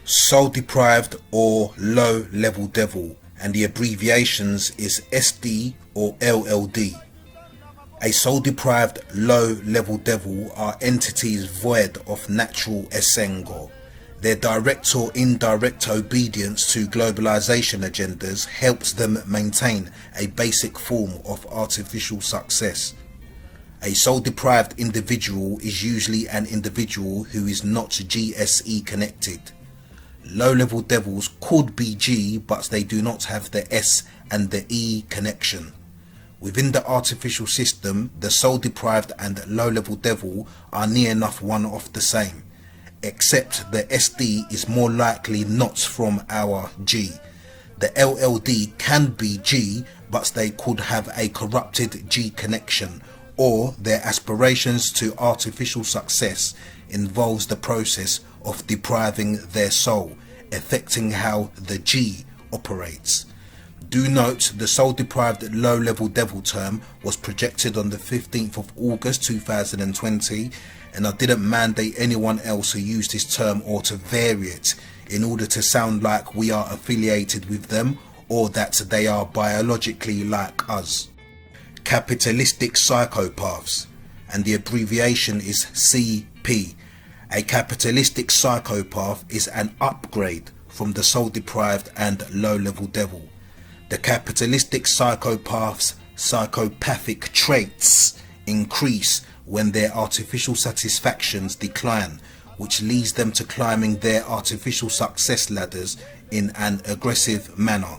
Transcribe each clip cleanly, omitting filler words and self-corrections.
soul deprived or low level devil, and the abbreviations is SD or LLD. A soul deprived low level devil are entities void of natural esengo. Their direct or indirect obedience to globalization agendas helps them maintain a basic form of artificial success. A soul deprived individual is usually an individual who is not GSE connected. Low level devils could be G, but they do not have the S and the E connection. Within the artificial system, the soul deprived and low level devil are near enough one of the same, except the SD is more likely not from our G. The LLD can be G, but they could have a corrupted G connection, or their aspirations to artificial success involves the process of depriving their soul, affecting how the G operates. Do note the soul deprived low level devil term was projected on the 15th of August 2020, and I didn't mandate anyone else to use this term or to vary it in order to sound like we are affiliated with them or that they are biologically like us. Capitalistic psychopaths, and the abbreviation is CP. A capitalistic psychopath is an upgrade from the soul deprived and low level devil. The capitalistic psychopath's psychopathic traits increase when their artificial satisfactions decline, which leads them to climbing their artificial success ladders in an aggressive manner.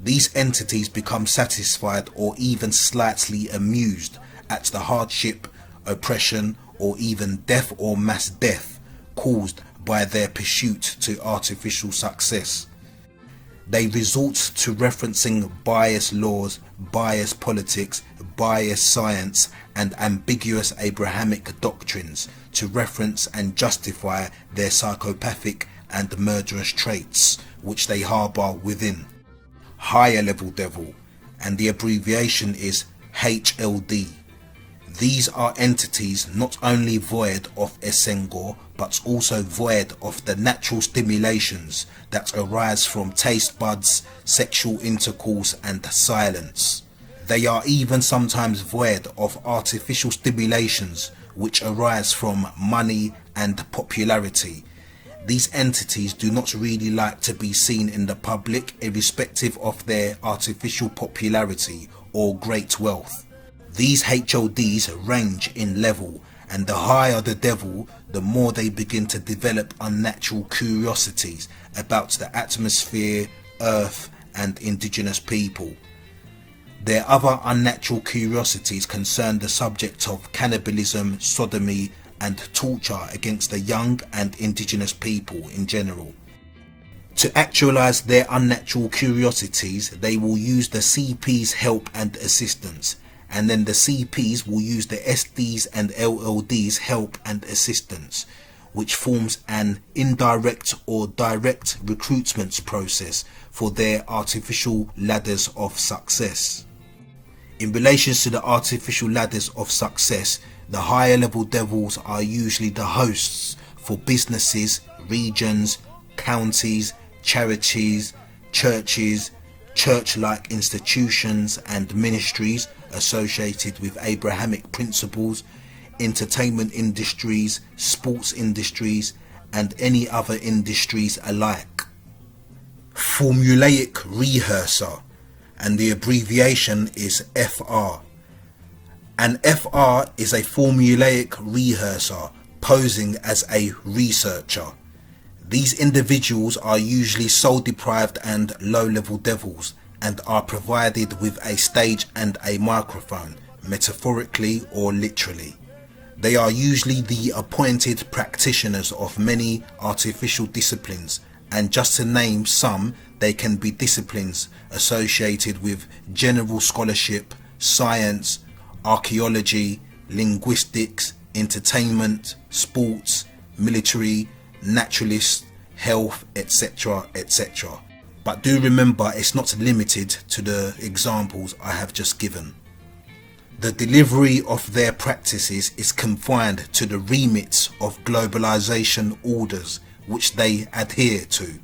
These entities become satisfied or even slightly amused at the hardship, oppression, or even death or mass death caused by their pursuit to artificial success. They resort to referencing biased laws, biased politics, biased science, and ambiguous Abrahamic doctrines to reference and justify their psychopathic and murderous traits which they harbour within. Higher level devil, and the abbreviation is HLD. These are entities not only void of Esengor, but also void of the natural stimulations that arise from taste buds, sexual intercourse and silence. They are even sometimes void of artificial stimulations which arise from money and popularity. These entities do not really like to be seen in the public, irrespective of their artificial popularity or great wealth. These HODs range in level, and the higher the devil, the more they begin to develop unnatural curiosities about the atmosphere, earth and indigenous people. Their other unnatural curiosities concern the subject of cannibalism, sodomy and torture against the young and indigenous people in general. To actualize their unnatural curiosities, they will use the CP's help and assistance, and then the CPs will use the SDs and LLDs help and assistance, which forms an indirect or direct recruitment process for their artificial ladders of success. In relation to the artificial ladders of success, the higher level devils are usually the hosts for businesses, regions, counties, charities, churches, church-like institutions and ministries associated with Abrahamic principles, entertainment industries, sports industries, and any other industries alike. Formulaic rehearse-er, and the abbreviation is FR. An FR is a formulaic rehearse-er posing as a researcher. These individuals are usually soul deprived and low level devils, and are provided with a stage and a microphone, metaphorically or literally. They are usually the appointed practitioners of many artificial disciplines, and just to name some, they can be disciplines associated with general scholarship, science, archaeology, linguistics, entertainment, sports, military, naturalist, health, etc., etc. But do remember, it's not limited to the examples I have just given. The delivery of their practices is confined to the remits of globalization orders, which they adhere to.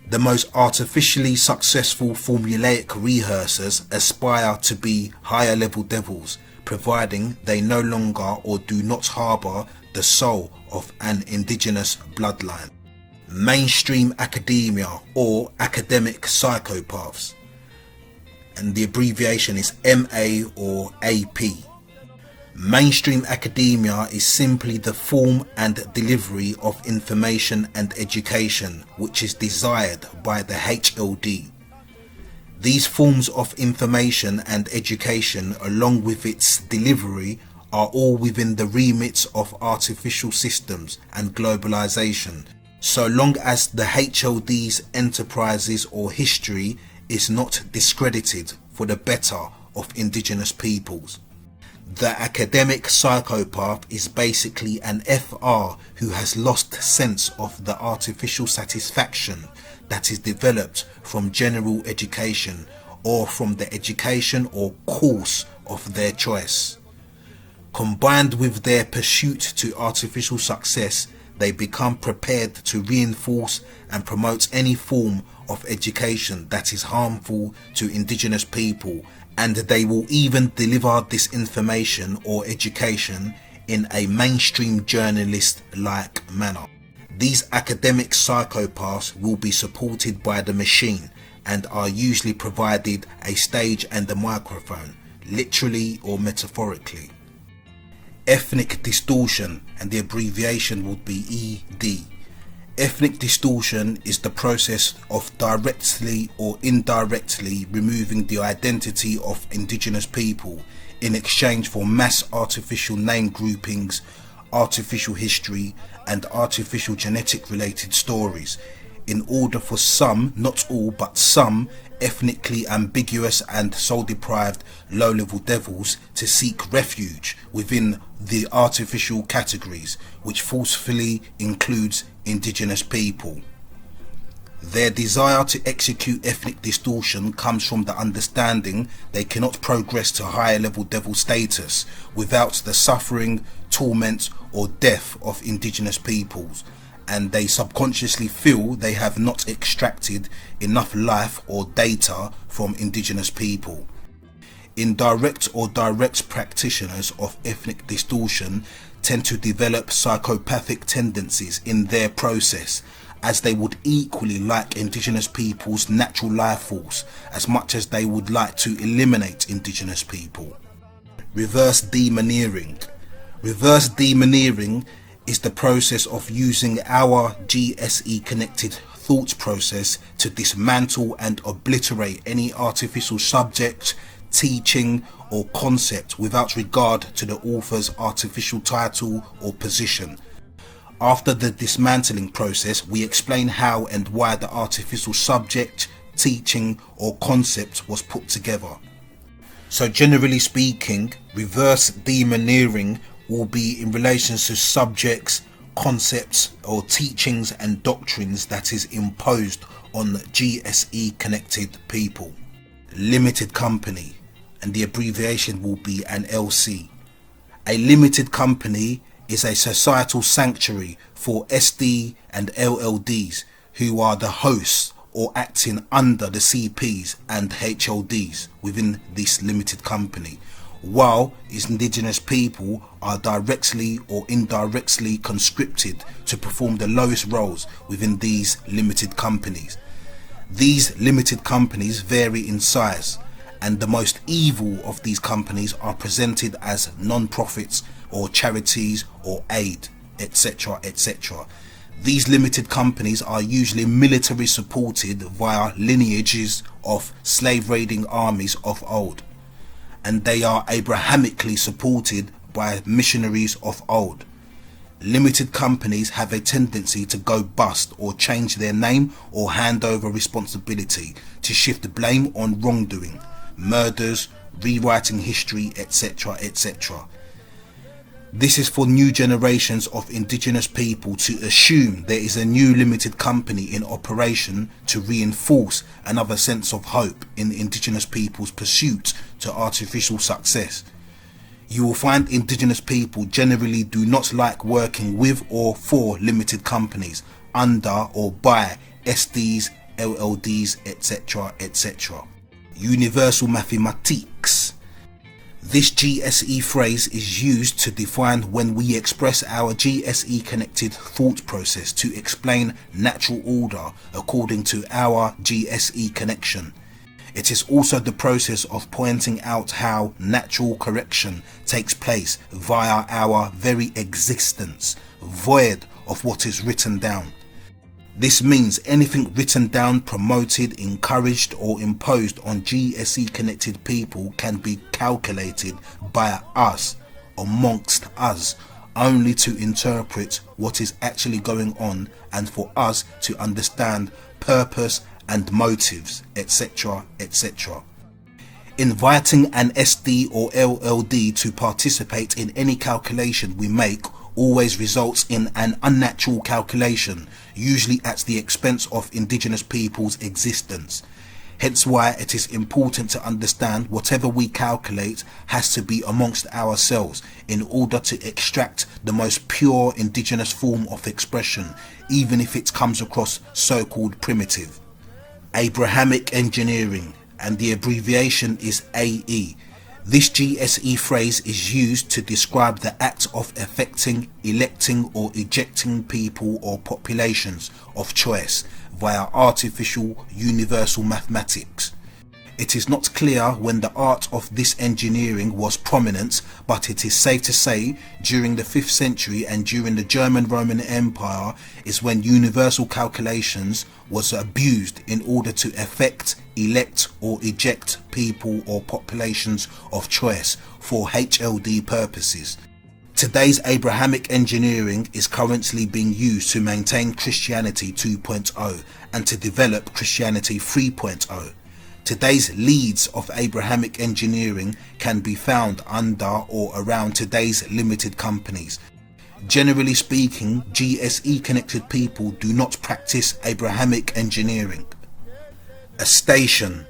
The most artificially successful formulaic rehearsers aspire to be higher level devils, providing they no longer or do not harbour the soul of an indigenous bloodline. Mainstream academia or academic psychopaths, and the abbreviation is MA or AP. Mainstream academia is simply the form and delivery of information and education which is desired by the HLD. These forms of information and education, along with its delivery, are all within the remit of artificial systems and globalization, so long as the HLD's enterprises or history is not discredited for the better of indigenous peoples. The academic psychopath is basically an FR who has lost sense of the artificial satisfaction that is developed from general education or from the education or course of their choice. Combined with their pursuit to artificial success, they become prepared to reinforce and promote any form of education that is harmful to indigenous people, and they will even deliver this information or education in a mainstream journalist-like manner. These academic psychopaths will be supported by the machine and are usually provided a stage and a microphone, literally or metaphorically. Ethnic distortion, and the abbreviation would be ED. Ethnic distortion is the process of directly or indirectly removing the identity of indigenous people in exchange for mass artificial name groupings, artificial history, and artificial genetic related stories, in order for some, not all, but some ethnically ambiguous and soul deprived low-level devils to seek refuge within the artificial categories, which forcefully includes indigenous people. Their desire to execute ethnic distortion comes from the understanding they cannot progress to higher level devil status without the suffering, torment or death of indigenous peoples, and they subconsciously feel they have not extracted enough life or data from indigenous people. Indirect or direct practitioners of ethnic distortion tend to develop psychopathic tendencies in their process, as they would equally like indigenous people's natural life force as much as they would like to eliminate indigenous people. Reverse demoneering. Reverse demoneering is the process of using our GSE connected thought process to dismantle and obliterate any artificial subject, teaching or concept without regard to the author's artificial title or position. After the dismantling process, we explain how and why the artificial subject, teaching or concept was put together. So generally speaking, reverse demoneering will be in relation to subjects, concepts or teachings and doctrines that is imposed on GSE connected people. Limited company, and the abbreviation will be an LC. A limited company is a societal sanctuary for SD and LLDs who are the hosts or acting under the CPs and HLDs within this limited company, while indigenous people are directly or indirectly conscripted to perform the lowest roles within these limited companies. These limited companies vary in size, and the most evil of these companies are presented as non-profits or charities or aid, etc., etc. These limited companies are usually military supported via lineages of slave raiding armies of old, and they are Abrahamically supported by missionaries of old. Limited companies have a tendency to go bust or change their name or hand over responsibility to shift blame on wrongdoing, murders, rewriting history, etc., etc. This is for new generations of indigenous people to assume there is a new limited company in operation to reinforce another sense of hope in indigenous people's pursuit to artificial success. You will find indigenous people generally do not like working with or for limited companies, under or by SDs, LLDs, etc. etc. Universal mathematics. This GSE phrase is used to define when we express our GSE connected thought process to explain natural order according to our GSE connection. It is also the process of pointing out how natural correction takes place via our very existence, void of what is written down. This means anything written down, promoted, encouraged or imposed on GSE connected people can be calculated by us, amongst us, only to interpret what is actually going on and for us to understand purpose and motives, etc. etc. Inviting an SD or LLD to participate in any calculation we make always results in an unnatural calculation, usually at the expense of indigenous people's existence. Hence why it is important to understand whatever we calculate has to be amongst ourselves in order to extract the most pure indigenous form of expression, even if it comes across so-called primitive. Abrahamic engineering, and the abbreviation is AE. This GSE phrase is used to describe the act of affecting, electing or ejecting people or populations of choice via artificial universal mathematics. It is not clear when the art of this engineering was prominent, but it is safe to say during the 5th century and during the German Roman Empire is when universal calculations was abused in order to affect, elect or eject people or populations of choice for HLD purposes. Today's Abrahamic engineering is currently being used to maintain Christianity 2.0 and to develop Christianity 3.0. Today's leads of Abrahamic engineering can be found under or around today's limited companies. Generally speaking, GSE connected people do not practice Abrahamic engineering. A station.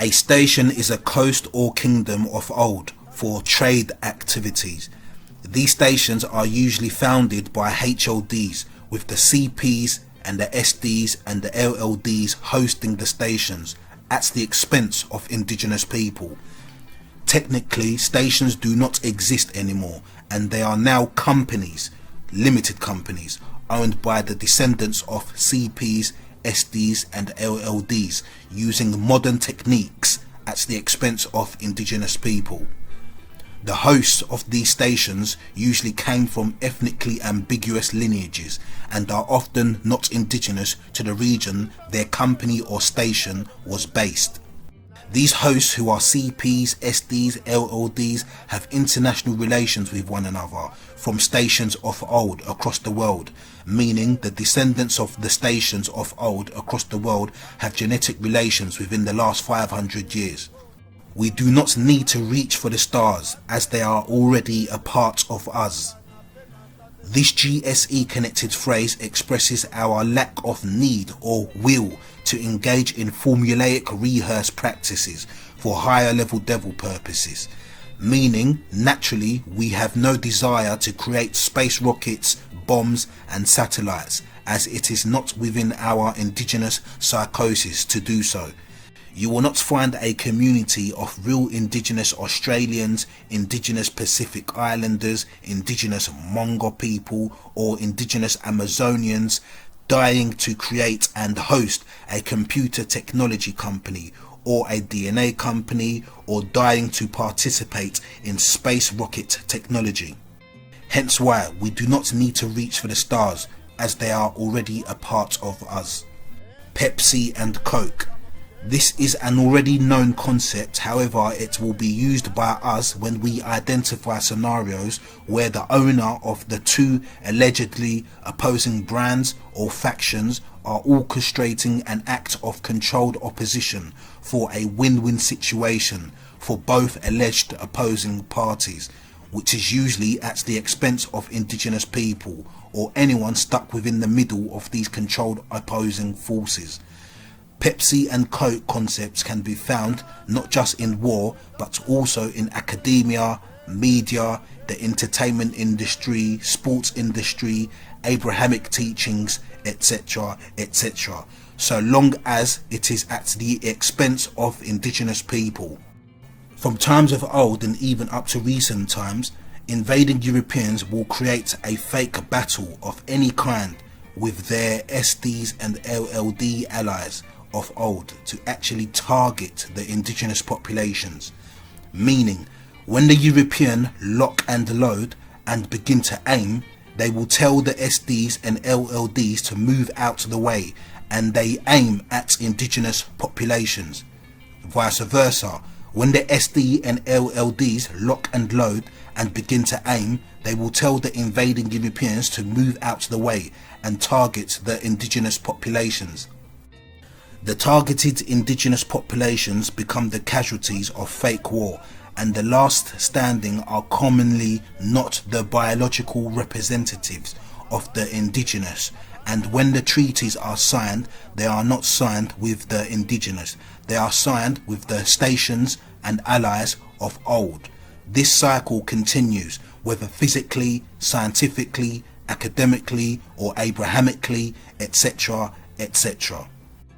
A station is a coast or kingdom of old for trade activities. These stations are usually founded by HLDs, with the CPs and the SDs and the LLDs hosting the stations at the expense of indigenous people. Technically, stations do not exist anymore, and they are now companies, limited companies, owned by the descendants of CPs, SDs and LLDs, using modern techniques at the expense of indigenous people. The hosts of these stations usually came from ethnically ambiguous lineages and are often not indigenous to the region their company or station was based. These hosts, who are CPs, SDs, LLDs, have international relations with one another from stations of old across the world, meaning the descendants of the stations of old across the world have genetic relations within the last 500 years. We do not need to reach for the stars, as they are already a part of us. This GSE connected phrase expresses our lack of need or will to engage in formulaic rehearse practices for higher level devil purposes, meaning naturally we have no desire to create space rockets, bombs and satellites, as it is not within our indigenous psychosis to do so. You will not find a community of real indigenous Australians, indigenous Pacific Islanders, indigenous Mongo people or indigenous Amazonians dying to create and host a computer technology company or a DNA company, or dying to participate in space rocket technology. Hence why we do not need to reach for the stars, as they are already a part of us. Pepsi and Coke. This is an already known concept, however it will be used by us when we identify scenarios where the owner of the two allegedly opposing brands or factions are orchestrating an act of controlled opposition for a win-win situation for both alleged opposing parties, which is usually at the expense of indigenous people or anyone stuck within the middle of these controlled opposing forces. Pepsi and Coke concepts can be found not just in war but also in academia, media, the entertainment industry, sports industry, Abrahamic teachings, etc., etc., so long as it is at the expense of indigenous people. From times of old and even up to recent times, invading Europeans will create a fake battle of any kind with their SDs and LLD allies of old to actually target the indigenous populations. Meaning, when the European lock and load and begin to aim, they will tell the SDs and LLDs to move out of the way, and they aim at indigenous populations. Vice versa, when the SD and LLDs lock and load and begin to aim, they will tell the invading Europeans to move out of the way and target the indigenous populations. The targeted indigenous populations become the casualties of fake war, and the last standing are commonly not the biological representatives of the indigenous, and when the treaties are signed, they are not signed with the indigenous, they are signed with the stations and allies of old. This cycle continues, whether physically, scientifically, academically or Abrahamically, etc., etc.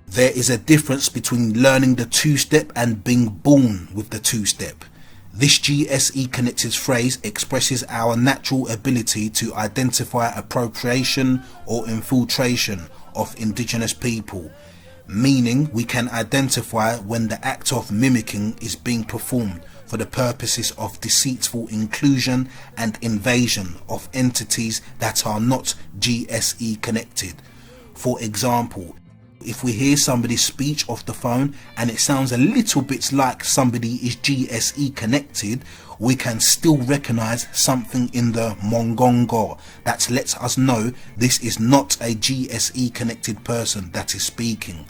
There is a difference between learning the two-step and being born with the two-step. This GSE connected phrase expresses our natural ability to identify appropriation or infiltration of indigenous people, meaning we can identify when the act of mimicking is being performed for the purposes of deceitful inclusion and invasion of entities that are not GSE connected. For example, if we hear somebody's speech off the phone and it sounds a little bit like somebody is GSE connected, we can still recognize something in the Mongo that lets us know this is not a GSE connected person that is speaking.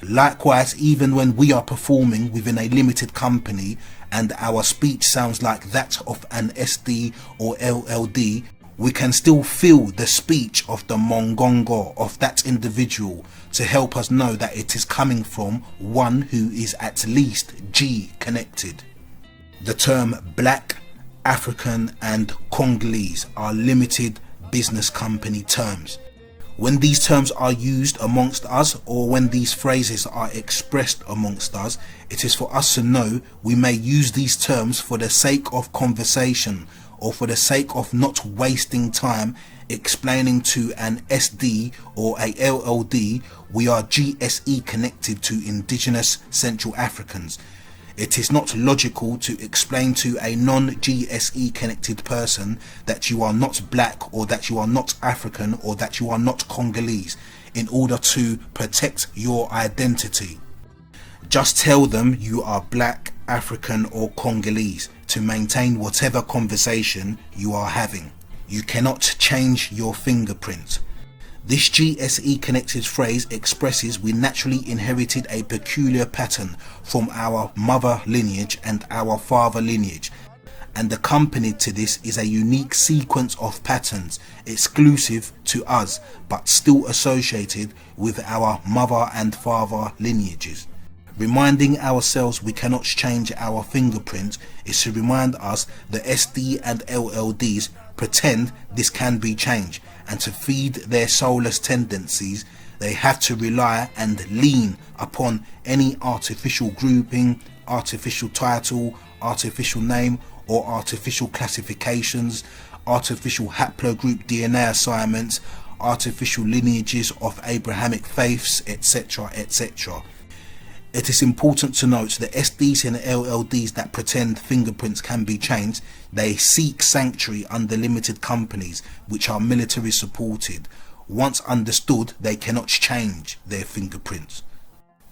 Likewise, even when we are performing within a limited company and our speech sounds like that of an SD or LLD, we can still feel the speech of the Mongo of that individual to help us know that it is coming from one who is at least G connected. The term Black, African and Congolese are limited business company terms. When these terms are used amongst us, or when these phrases are expressed amongst us, it is for us to know we may use these terms for the sake of conversation or for the sake of not wasting time explaining to an SD or a LLD we are GSE connected to indigenous Central Africans. It is not logical to explain to a non-GSE connected person that you are not black or that you are not African or that you are not Congolese in order to protect your identity. Just tell them you are black, African or Congolese to maintain whatever conversation you are having. You cannot change your fingerprint. This GSE connected phrase expresses we naturally inherited a peculiar pattern from our mother lineage and our father lineage, and accompanied to this is a unique sequence of patterns exclusive to us but still associated with our mother and father lineages. Reminding ourselves we cannot change our fingerprint is to remind us the SD and LLDs pretend this can be changed, and to feed their soulless tendencies they have to rely and lean upon any artificial grouping, artificial title, artificial name or artificial classifications, artificial haplogroup DNA assignments, artificial lineages of Abrahamic faiths, etc., etc. It is important to note that SDs and LLDs that pretend fingerprints can be changed, they seek sanctuary under limited companies which are military supported. Once understood, they cannot change their fingerprints.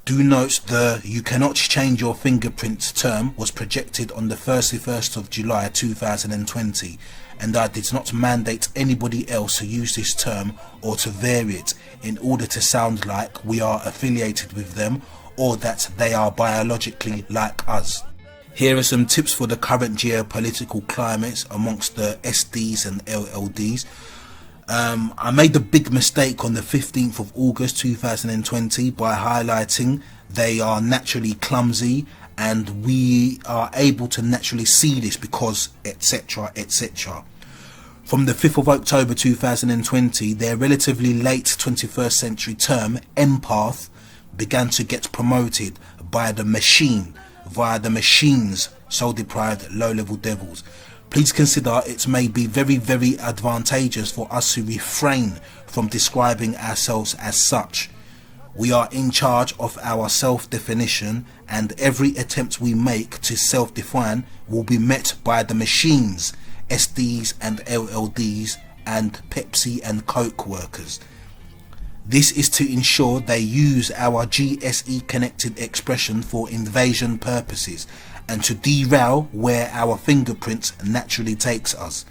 Do note the "you cannot change your fingerprints" term was projected on the 31st of July 2020, and I did not mandate anybody else to use this term or to vary it in order to sound like we are affiliated with them or that they are biologically like us. Here are some tips for the current geopolitical climates amongst the SDs and LLDs. I made a big mistake on the 15th of August 2020 by highlighting they are naturally clumsy and we are able to naturally see this because etc etc. From the 5th of October 2020, their relatively late 21st century term, empath, began to get promoted by the machine via the machine's soul deprived low level devils. Please consider it may be very advantageous for us to refrain from describing ourselves as such. We are in charge of our self-definition, and every attempt we make to self-define will be met by the machines, SDs and LLDs, and Pepsi and Coke workers. This is to ensure they use our GSE connected expression for invasion purposes and to derail where our fingerprints naturally takes us.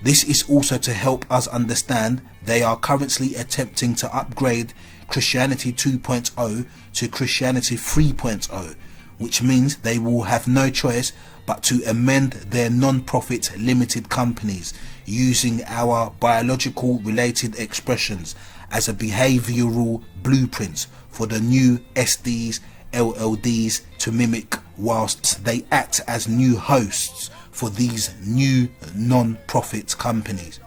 This is also to help us understand they are currently attempting to upgrade Christianity 2.0 to Christianity 3.0, which means they will have no choice but to amend their non-profit limited companies using our biological related expressions as a behavioural blueprint for the new SDs, LLDs to mimic, whilst they act as new hosts for these new non-profit companies.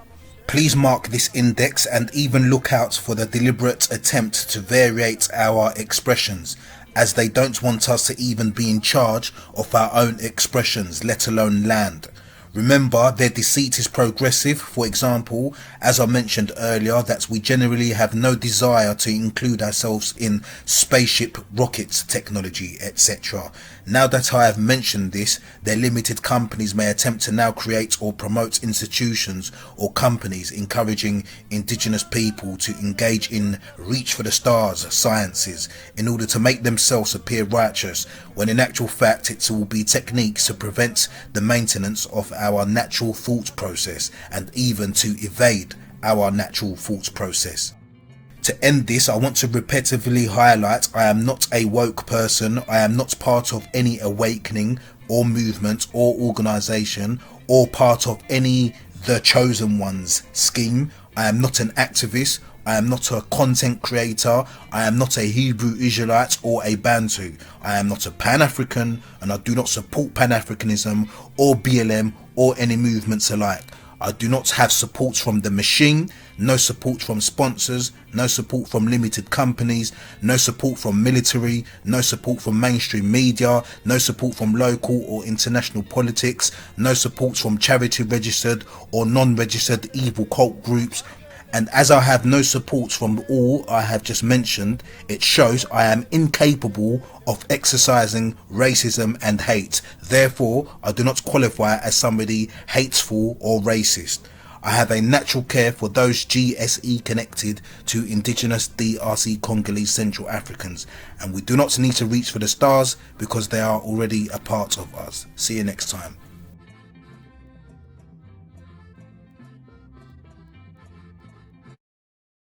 Please mark this index and even look out for the deliberate attempt to variate our expressions, as they don't want us to even be in charge of our own expressions, let alone land. Remember, their deceit is progressive. For example, as I mentioned earlier, that we generally have no desire to include ourselves in spaceship rockets technology, etc. Now that I have mentioned this, their limited companies may attempt to now create or promote institutions or companies encouraging indigenous people to engage in reach for the stars sciences in order to make themselves appear righteous, when in actual fact it will be techniques to prevent the maintenance of our natural thought process and even to evade our natural thought process. To end this, I want to repetitively highlight I am not a woke person. I am not part of any awakening or movement or organisation or part of any The Chosen Ones scheme. I am not an activist. I am not a content creator. I am not a Hebrew Israelite or a Bantu. I am not a Pan-African, and I do not support Pan-Africanism or BLM or any movements alike. I do not have support from the machine, no support from sponsors, no support from limited companies, no support from military, no support from mainstream media, no support from local or international politics, no support from charity registered or non-registered evil cult groups. And as I have no support from all I have just mentioned, it shows I am incapable of exercising racism and hate. Therefore, I do not qualify as somebody hateful or racist. I have a natural care for those GSE connected to indigenous DRC Congolese Central Africans, and we do not need to reach for the stars because they are already a part of us. See you next time.